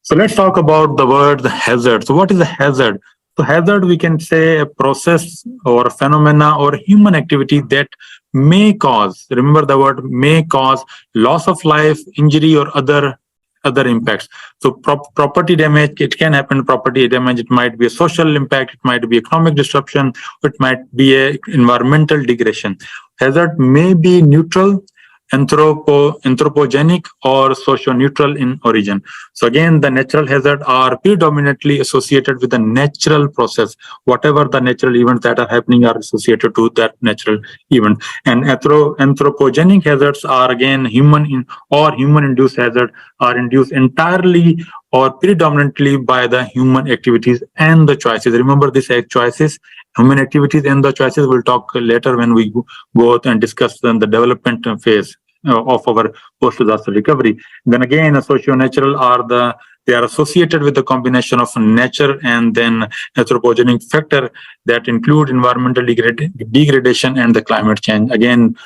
So let's talk about the word hazard. So what is a hazard? So hazard, we can say a process or a phenomena or human activity that may cause, remember the word may cause, loss of life, injury, or other impacts. So property damage, it can happen. Property damage, it might be a social impact, it might be economic disruption, it might be a environmental degradation. Hazard may be neutral, anthropogenic, or socio-neutral in origin. So again, the natural hazards are predominantly associated with the natural process. Whatever the natural events that are happening are associated to that natural event. And anthropogenic hazards are again human-induced hazards are induced entirely or predominantly by the human activities and the choices. Remember this choices, human activities and the choices. We'll talk later when we go out and discuss the development phase of our post-disaster recovery. Then again, socio-natural they are associated with the combination of nature and then anthropogenic factor that include environmental degradation and the climate change. Again,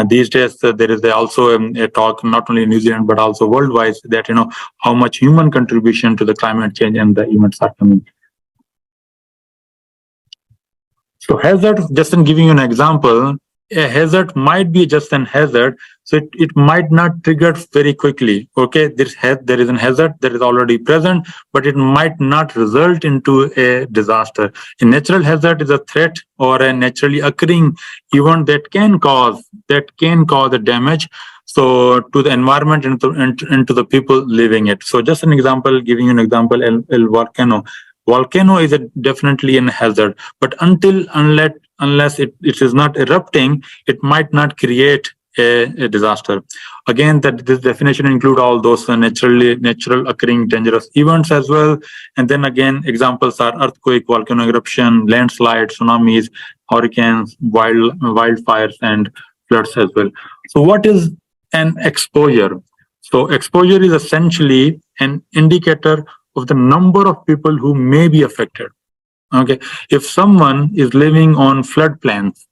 these days there is also a talk not only in New Zealand but also worldwide that how much human contribution to the climate change and the events are coming. So hazard, just in giving you an example, a hazard might be just an hazard, so it might not trigger very quickly. Okay, there is an hazard that is already present, but it might not result into a disaster. A natural hazard is a threat or a naturally occurring event that can cause a damage so to the environment and to the people living it. So just an example, giving you an example, el volcano. Volcano is definitely a hazard, but unless it is not erupting, it might not create a disaster. Again, this definition include all those natural occurring dangerous events as well. And then again, examples are earthquake, volcano eruption, landslide, tsunamis, hurricanes, wildfires, and floods as well. So what is an exposure? So exposure is essentially an indicator of the number of people who may be affected. Okay, if someone is living on floodplains,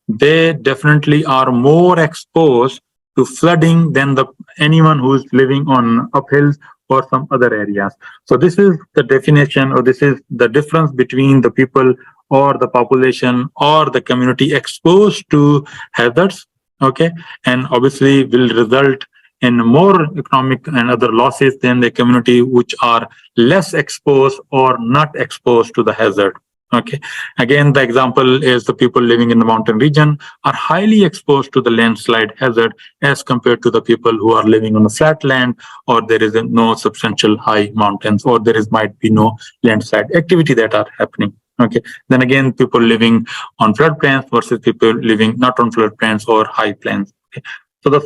they definitely are more exposed to flooding than anyone who is living on uphills or some other areas. So this is the definition, or this is the difference between the people or the population or the community exposed to hazards. Okay, and obviously will result in more economic and other losses than the community which are less exposed or not exposed to the hazard. Okay. Again, the example is the people living in the mountain region are highly exposed to the landslide hazard as compared to the people who are living on a flat land, or there is no substantial high mountains, or might be no landslide activity that are happening. Okay. Then again, people living on floodplains versus people living not on floodplains or high plains. Okay. So the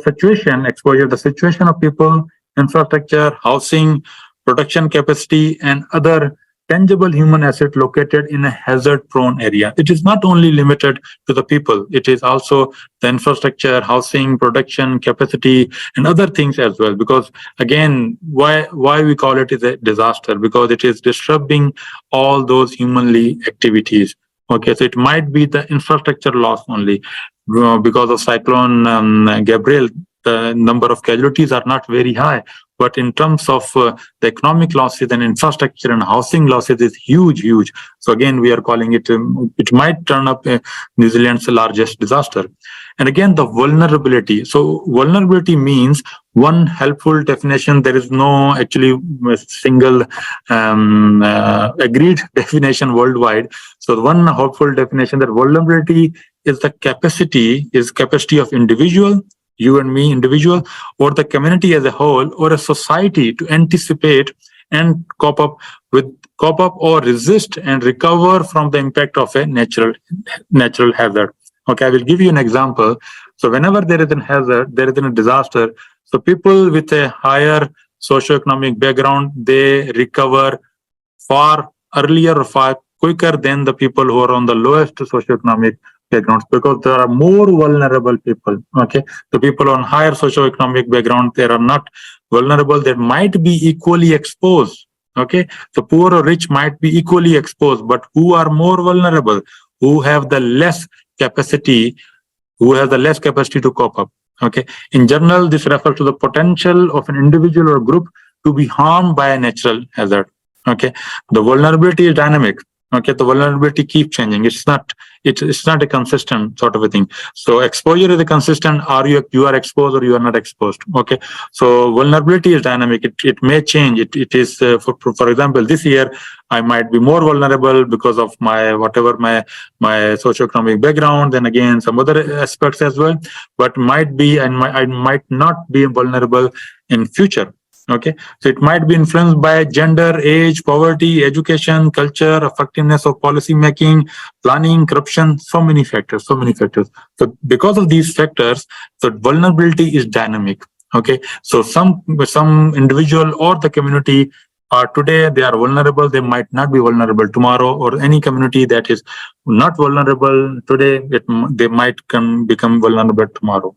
situation of people, infrastructure, housing, production capacity, and other tangible human asset located in a hazard-prone area. It is not only limited to the people, it is also the infrastructure, housing, production capacity, and other things as well. Because again, why we call it is a disaster? Because it is disrupting all those humanly activities. Okay, so it might be the infrastructure loss only. Because of Cyclone Gabriel, the number of casualties are not very high. But in terms of the economic losses and infrastructure and housing losses is huge. So again, we are calling it, it might turn up New Zealand's largest disaster. And again, the vulnerability. So vulnerability means one helpful definition. There is no actually single agreed definition worldwide. So one helpful definition that vulnerability is the capacity of individual, you and me, individual, or the community as a whole, or a society to anticipate and cope up or resist and recover from the impact of a natural hazard. Okay, I will give you an example. So whenever there is a hazard, there is a disaster. So people with a higher socioeconomic background, they recover far earlier or far quicker than the people who are on the lowest socioeconomic backgrounds, because there are more vulnerable people. Okay, the people on higher socioeconomic background, they are not vulnerable, they might be equally exposed. Okay, the poor or rich might be equally exposed, but who are more vulnerable? Who have the less capacity to cope up? Okay. In general, this refers to the potential of an individual or group to be harmed by a natural hazard. Okay. The vulnerability is dynamic. Okay. The vulnerability keeps changing. It's not a consistent sort of a thing. So exposure is a consistent. You are exposed or you are not exposed. Okay. So vulnerability is dynamic. It may change. It is for example, this year I might be more vulnerable because of my whatever my socioeconomic background. Then again, some other aspects as well. But might be and I might not be vulnerable in future. Okay, so it might be influenced by gender, age, poverty, education, culture, effectiveness of policy making, planning, corruption, so many factors, so many factors. So because of these factors, the vulnerability is dynamic. Okay, so some individual or the community are today they are vulnerable, they might not be vulnerable tomorrow, or any community that is not vulnerable today, they might become vulnerable tomorrow.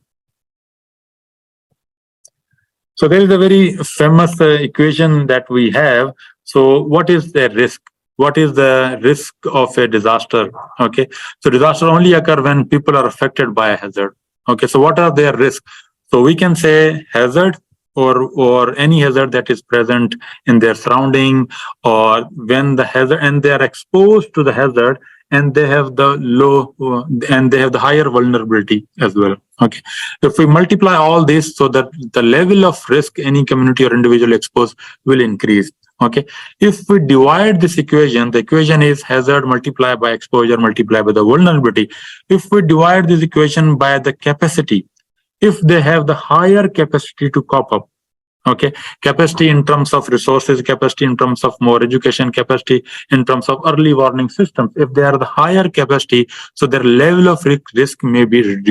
So there is a very famous equation that we have. So what is the risk? What is the risk of a disaster? Okay, so disaster only occur when people are affected by a hazard. Okay, so what are their risks? So we can say hazard or any hazard that is present in their surrounding, or when the hazard and they are exposed to the hazard, and they have the and they have the higher vulnerability as well. Okay, if we multiply all this, so that the level of risk any community or individual exposed will increase. Okay, if we divide this equation, the equation is hazard multiplied by exposure multiplied by the vulnerability. If we divide this equation by the capacity, if they have the higher capacity to cope up, okay, capacity in terms of resources, capacity in terms of more education, capacity in terms of early warning systems, if they are the higher capacity, so their level of risk may be reduced.